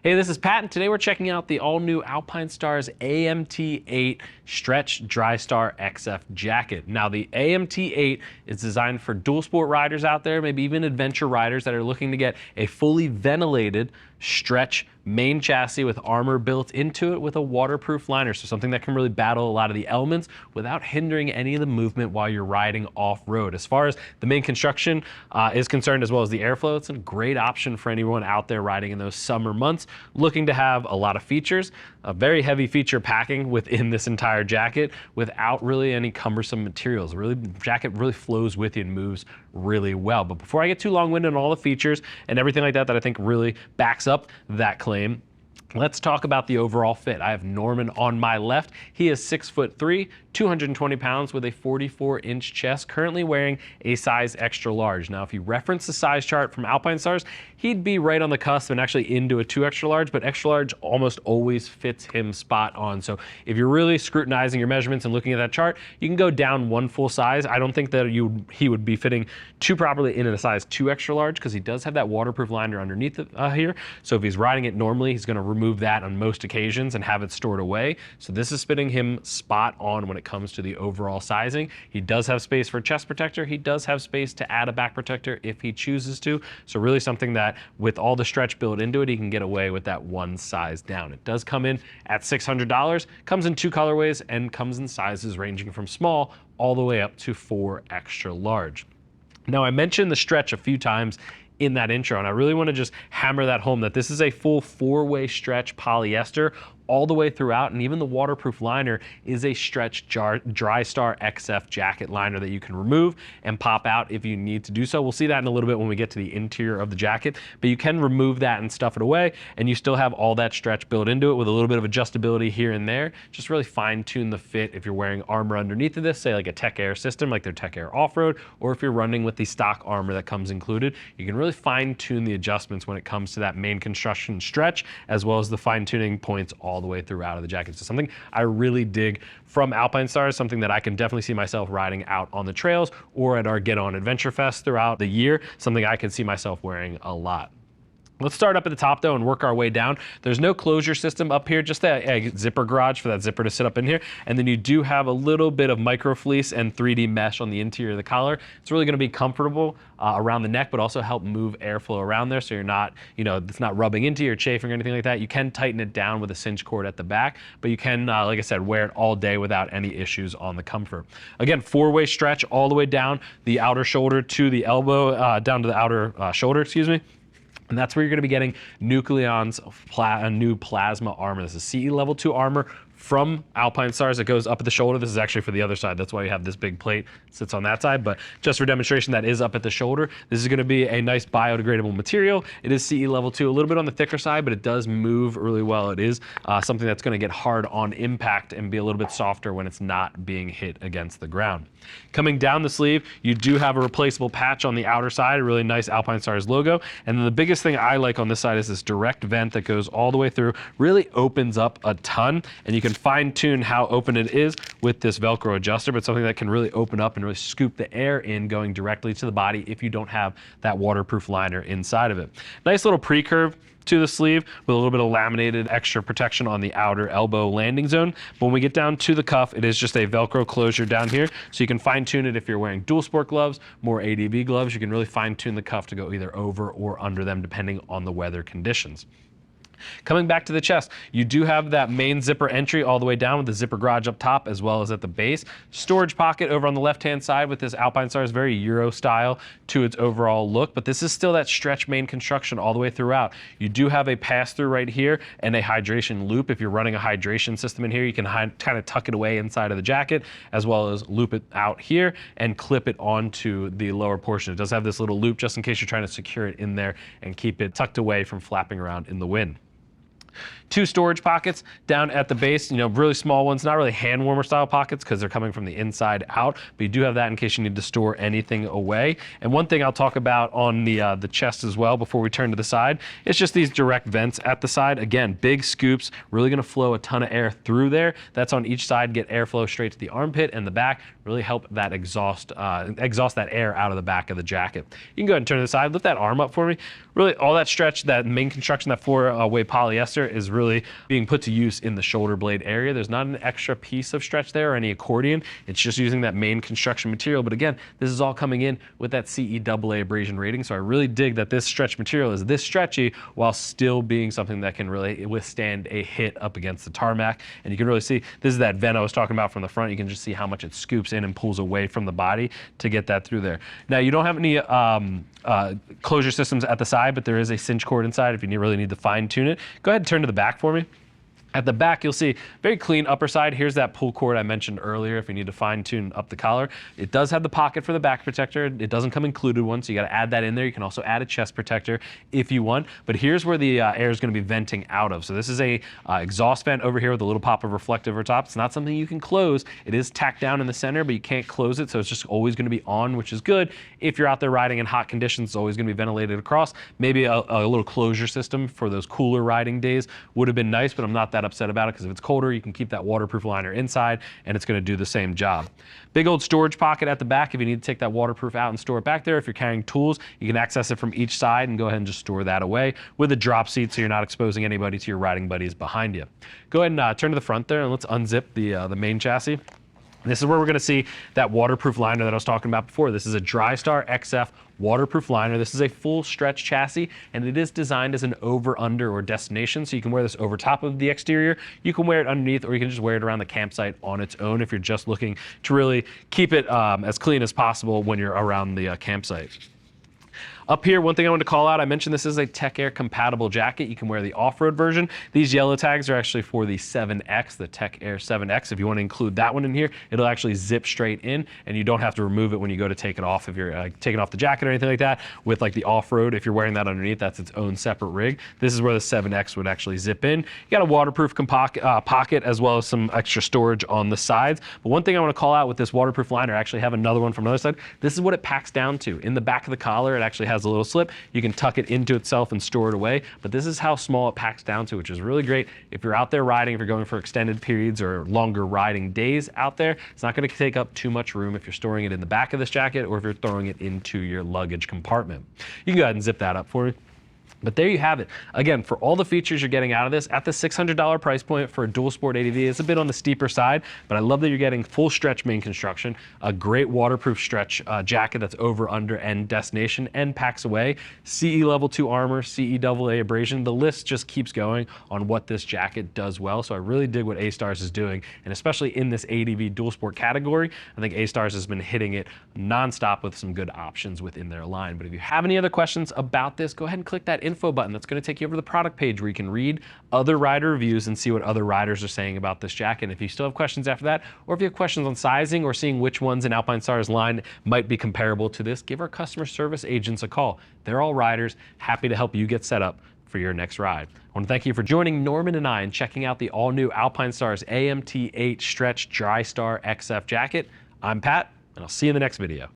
Hey, this is Pat, and today we're checking out the all-new Alpinestars AMT-8 Stretch Drystar XF jacket. Now, the AMT-8 is designed for dual sport riders out there, maybe even adventure riders that are looking to get a fully ventilated stretch main chassis with armor built into it with a waterproof liner, so something that can really battle a lot of the elements without hindering any of the movement while you're riding off-road. As far as the main construction is concerned, as well as the airflow, it's a great option for anyone out there riding in those summer months looking to have a lot of features, a very heavy feature packing within this entire jacket without really any cumbersome materials. The jacket really flows with you and moves really well. But before I get too long-winded on all the features and everything like that I think really backs up that claim, let's talk about the overall fit. I have Norman on my left. He is 6'3", 220 pounds with a 44-inch chest, currently wearing a size extra large. Now, if you reference the size chart from Alpinestars, he'd be right on the cusp and actually into a 2 extra large, but extra large almost always fits him spot on. So if you're really scrutinizing your measurements and looking at that chart, you can go down one full size. I don't think that he would be fitting too properly in a size 2 extra large because he does have that waterproof liner underneath here. So if he's riding it normally, he's going to remove that on most occasions and have it stored away. So this is fitting him spot on when it comes to the overall sizing. He does have space for a chest protector. He does have space to add a back protector if he chooses to. So really something that with all the stretch built into it, he can get away with that one size down. It does come in at $600, comes in 2 colorways, and comes in sizes ranging from small all the way up to 4 extra large. Now, I mentioned the stretch a few times in that intro, and I really want to just hammer that home that this is a full 4-way stretch polyester all the way throughout, and even the waterproof liner is a stretch Drystar XF jacket liner that you can remove and pop out if you need to do so. We'll see that in a little bit when we get to the interior of the jacket, but you can remove that and stuff it away, and you still have all that stretch built into it with a little bit of adjustability here and there. Just really fine tune the fit if you're wearing armor underneath of this, say like a Tech Air system, like their Tech Air Off-Road, or if you're running with the stock armor that comes included. You can really fine tune the adjustments when it comes to that main construction stretch, as well as the fine tuning points all the way throughout of the jacket. So something I really dig from Alpinestars, something that I can definitely see myself riding out on the trails or at our Get On Adventure Fest throughout the year, something I can see myself wearing a lot. Let's start up at the top though and work our way down. There's no closure system up here, just a zipper garage for that zipper to sit up in here. And then you do have a little bit of micro fleece and 3D mesh on the interior of the collar. It's really gonna be comfortable around the neck, but also help move airflow around there so you're not, it's not rubbing into you or chafing or anything like that. You can tighten it down with a cinch cord at the back, but you can, like I said, wear it all day without any issues on the comfort. Again, 4-way stretch all the way down the outer shoulder to the elbow, down to the outer shoulder, excuse me. And that's where you're gonna be getting Nucleon's new plasma armor. This is CE level 2 armor from Alpinestars. It goes up at the shoulder. This is actually for the other side. That's why you have this big plate sits on that side, but just for demonstration, that is up at the shoulder. This is gonna be a nice biodegradable material. It is CE level 2, a little bit on the thicker side, but it does move really well. It is something that's gonna get hard on impact and be a little bit softer when it's not being hit against the ground. Coming down the sleeve, you do have a replaceable patch on the outer side, a really nice Alpinestars logo. And then the biggest thing I like on this side is this direct vent that goes all the way through, really opens up a ton, and you can fine tune how open it is with this Velcro adjuster, but something that can really open up and really scoop the air in going directly to the body if you don't have that waterproof liner inside of it. Nice little pre-curve to the sleeve with a little bit of laminated extra protection on the outer elbow landing zone. But when we get down to the cuff, it is just a Velcro closure down here, so you can fine tune it if you're wearing dual sport gloves, more ADV gloves. You can really fine tune the cuff to go either over or under them depending on the weather conditions. Coming back to the chest, you do have that main zipper entry all the way down with the zipper garage up top as well as at the base. Storage pocket over on the left-hand side with this Alpinestars very Euro style to its overall look, but this is still that stretch main construction all the way throughout. You do have a pass-through right here and a hydration loop. If you're running a hydration system in here, you can kind of tuck it away inside of the jacket as well as loop it out here and clip it onto the lower portion. It does have this little loop just in case you're trying to secure it in there and keep it tucked away from flapping around in the wind. Two storage pockets down at the base, really small ones, not really hand warmer style pockets because they're coming from the inside out, but you do have that in case you need to store anything away. And one thing I'll talk about on the chest as well before we turn to the side, it's just these direct vents at the side. Again, big scoops, really gonna flow a ton of air through there. That's on each side, get airflow straight to the armpit and the back, really help that exhaust that air out of the back of the jacket. You can go ahead and turn to the side, lift that arm up for me. Really, all that stretch, that main construction, that four-way polyester is really being put to use in the shoulder blade area. There's not an extra piece of stretch there or any accordion. It's just using that main construction material. But again, this is all coming in with that CE AA abrasion rating. So I really dig that this stretch material is this stretchy while still being something that can really withstand a hit up against the tarmac. And you can really see, this is that vent I was talking about from the front. You can just see how much it scoops in and pulls away from the body to get that through there. Now, you don't have any closure systems at the side, but there is a cinch cord inside if you really need to fine tune it. Go ahead and turn to the back for me. At the back, you'll see very clean upper side. Here's that pull cord I mentioned earlier if you need to fine tune up the collar. It does have the pocket for the back protector. It doesn't come included one, so you gotta add that in there. You can also add a chest protector if you want, but here's where the air is gonna be venting out of. So this is a exhaust vent over here with a little pop of reflective over top. It's not something you can close. It is tacked down in the center, but you can't close it, so it's just always gonna be on, which is good. If you're out there riding in hot conditions, it's always gonna be ventilated across. Maybe a little closure system for those cooler riding days would have been nice, but I'm not that upset about it because if it's colder, you can keep that waterproof liner inside and it's going to do the same job. Big old storage pocket at the back if you need to take that waterproof out and store it back there. If you're carrying tools, you can access it from each side and go ahead and just store that away with a drop seat so you're not exposing anybody to your riding buddies behind you. Go ahead and turn to the front there and let's unzip the main chassis. This is where we're going to see that waterproof liner that I was talking about before. This is a Drystar XF waterproof liner. This is a full stretch chassis, and it is designed as an over, under, or destination, so you can wear this over top of the exterior. You can wear it underneath, or you can just wear it around the campsite on its own if you're just looking to really keep it as clean as possible when you're around the campsite. Up here, one thing I wanted to call out, I mentioned this is a Tech Air compatible jacket. You can wear the off-road version. These yellow tags are actually for the 7X, the Tech Air 7X. If you want to include that one in here, it'll actually zip straight in and you don't have to remove it when you go to take it off if you're taking off the jacket or anything like that. With like the off-road, if you're wearing that underneath, that's its own separate rig. This is where the 7X would actually zip in. You got a waterproof pocket as well as some extra storage on the sides. But one thing I want to call out with this waterproof liner, I actually have another one from another side. This is what it packs down to. In the back of the collar, it actually has a little slip. You can tuck it into itself and store it away, but this is how small it packs down to, which is really great if you're out there riding, if you're going for extended periods or longer riding days out there. It's not going to take up too much room if you're storing it in the back of this jacket or if you're throwing it into your luggage compartment. You can go ahead and zip that up for me. But there you have it. Again, for all the features you're getting out of this, at the $600 price point for a dual sport ADV, it's a bit on the steeper side, but I love that you're getting full stretch main construction, a great waterproof stretch jacket that's over, under, and destination, and packs away, CE level 2 armor, CE AA abrasion. The list just keeps going on what this jacket does well, so I really dig what A-Stars is doing, and especially in this ADV dual sport category, I think A-Stars has been hitting it nonstop with some good options within their line. But if you have any other questions about this, go ahead and click that info button. That's going to take you over to the product page where you can read other rider reviews and see what other riders are saying about this jacket. And if you still have questions after that, or if you have questions on sizing or seeing which ones in Alpinestars line might be comparable to this, give our customer service agents a call. They're all riders, happy to help you get set up for your next ride. I want to thank you for joining Norman and I and checking out the all-new Alpinestars AMT-8 Stretch Drystar XF jacket. I'm Pat, and I'll see you in the next video.